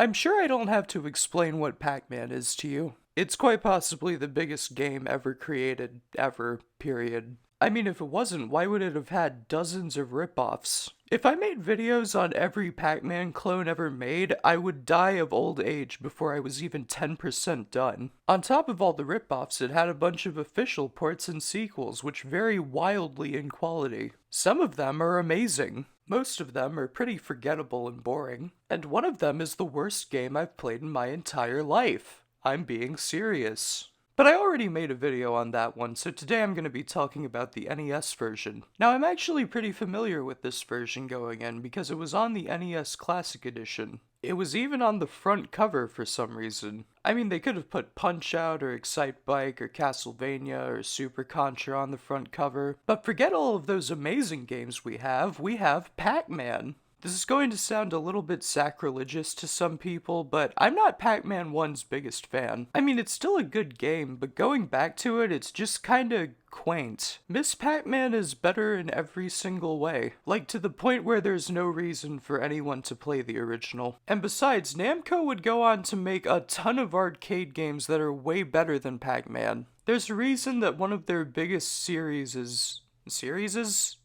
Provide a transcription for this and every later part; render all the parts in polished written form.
I'm sure I don't have to explain what Pac-Man is to you. It's quite possibly the biggest game ever created, ever, period. I mean, if it wasn't, why would it have had dozens of rip-offs? If I made videos on every Pac-Man clone ever made, I would die of old age before I was even 10% done. On top of all the rip-offs, it had a bunch of official ports and sequels, which vary wildly in quality. Some of them are amazing. Most of them are pretty forgettable and boring. And one of them is the worst game I've played in my entire life. I'm being serious. But I already made a video on that one, so today I'm going to be talking about the NES version. Now, I'm actually pretty familiar with this version going in because it was on the NES Classic Edition. It was even on the front cover for some reason. I mean, they could have put Punch-Out or Excite-Bike or Castlevania or Super Contra on the front cover, but forget all of those amazing games we have Pac-Man. This is going to sound a little bit sacrilegious to some people, but I'm not Pac-Man 1's biggest fan. I mean, it's still a good game, but going back to it, it's just kinda quaint. Miss Pac-Man is better in every single way, like to the point where there's no reason for anyone to play the original. And besides, Namco would go on to make a ton of arcade games that are way better than Pac-Man. There's a reason that one of their biggest series is... Series?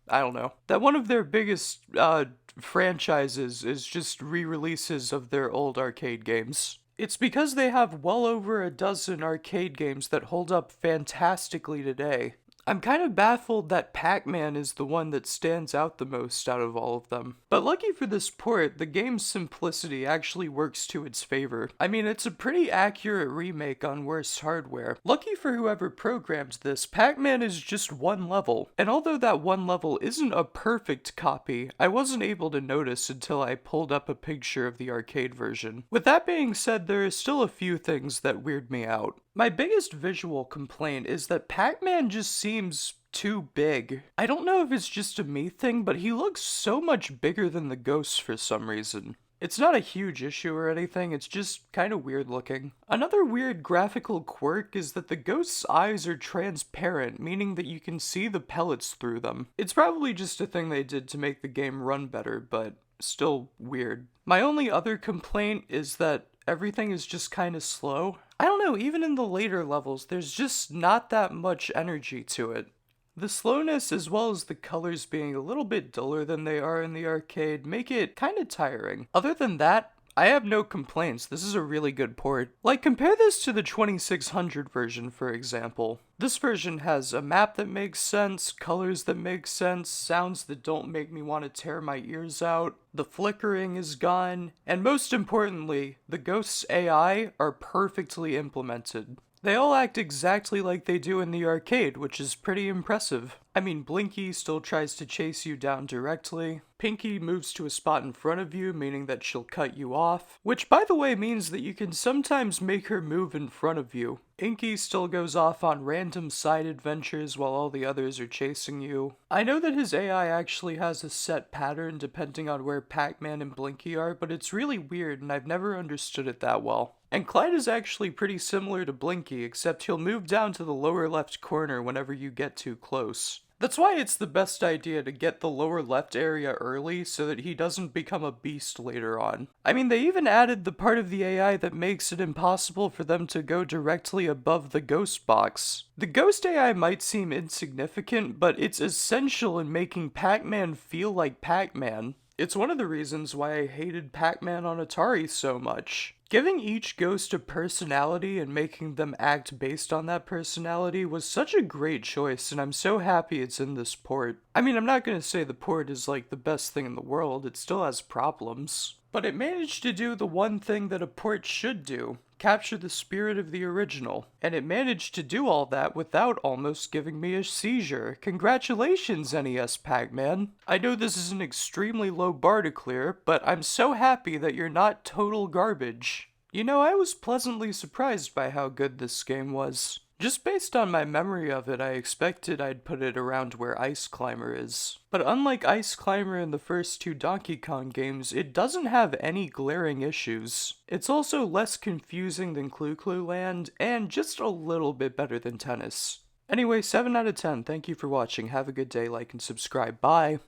I don't know. That one of their biggest franchises is just re-releases of their old arcade games. It's because they have well over a dozen arcade games that hold up fantastically today. I'm kind of baffled that Pac-Man is the one that stands out the most out of all of them. But lucky for this port, the game's simplicity actually works to its favor. I mean, it's a pretty accurate remake on worse hardware. Lucky for whoever programmed this, Pac-Man is just one level. And although that one level isn't a perfect copy, I wasn't able to notice until I pulled up a picture of the arcade version. With that being said, there are still a few things that weird me out. My biggest visual complaint is that Pac-Man just seems too big. I don't know if it's just a me thing, but he looks so much bigger than the ghosts for some reason. It's not a huge issue or anything, it's just kinda weird looking. Another weird graphical quirk is that the ghost's eyes are transparent, meaning that you can see the pellets through them. It's probably just a thing they did to make the game run better, but still weird. My only other complaint is that everything is just kinda slow. I don't know, even in the later levels, there's just not that much energy to it. The slowness as well as the colors being a little bit duller than they are in the arcade make it kinda tiring. Other than that, I have no complaints. This is a really good port. Like, compare this to the 2600 version, for example. This version has a map that makes sense, colors that make sense, sounds that don't make me want to tear my ears out, the flickering is gone, and most importantly, the Ghost's AI are perfectly implemented. They all act exactly like they do in the arcade, which is pretty impressive. I mean, Blinky still tries to chase you down directly. Pinky moves to a spot in front of you, meaning that she'll cut you off. Which, by the way, means that you can sometimes make her move in front of you. Inky still goes off on random side adventures while all the others are chasing you. I know that his AI actually has a set pattern depending on where Pac-Man and Blinky are, but it's really weird and I've never understood it that well. And Clyde is actually pretty similar to Blinky, except he'll move down to the lower left corner whenever you get too close. That's why it's the best idea to get the lower left area early so that he doesn't become a beast later on. I mean, they even added the part of the AI that makes it impossible for them to go directly above the ghost box. The ghost AI might seem insignificant, but it's essential in making Pac-Man feel like Pac-Man. It's one of the reasons why I hated Pac-Man on Atari so much. Giving each ghost a personality and making them act based on that personality was such a great choice, and I'm so happy it's in this port. I mean, I'm not gonna say the port is like the best thing in the world, it still has problems. But it managed to do the one thing that a port should do, capture the spirit of the original. And it managed to do all that without almost giving me a seizure. Congratulations, NES Pac-Man. I know this is an extremely low bar to clear, but I'm so happy that you're not total garbage. You know, I was pleasantly surprised by how good this game was. Just based on my memory of it, I expected I'd put it around where Ice Climber is. But unlike Ice Climber in the first two Donkey Kong games, it doesn't have any glaring issues. It's also less confusing than Clu Clu Land, and just a little bit better than Tennis. Anyway, 7 out of 10, thank you for watching, have a good day, like and subscribe, bye!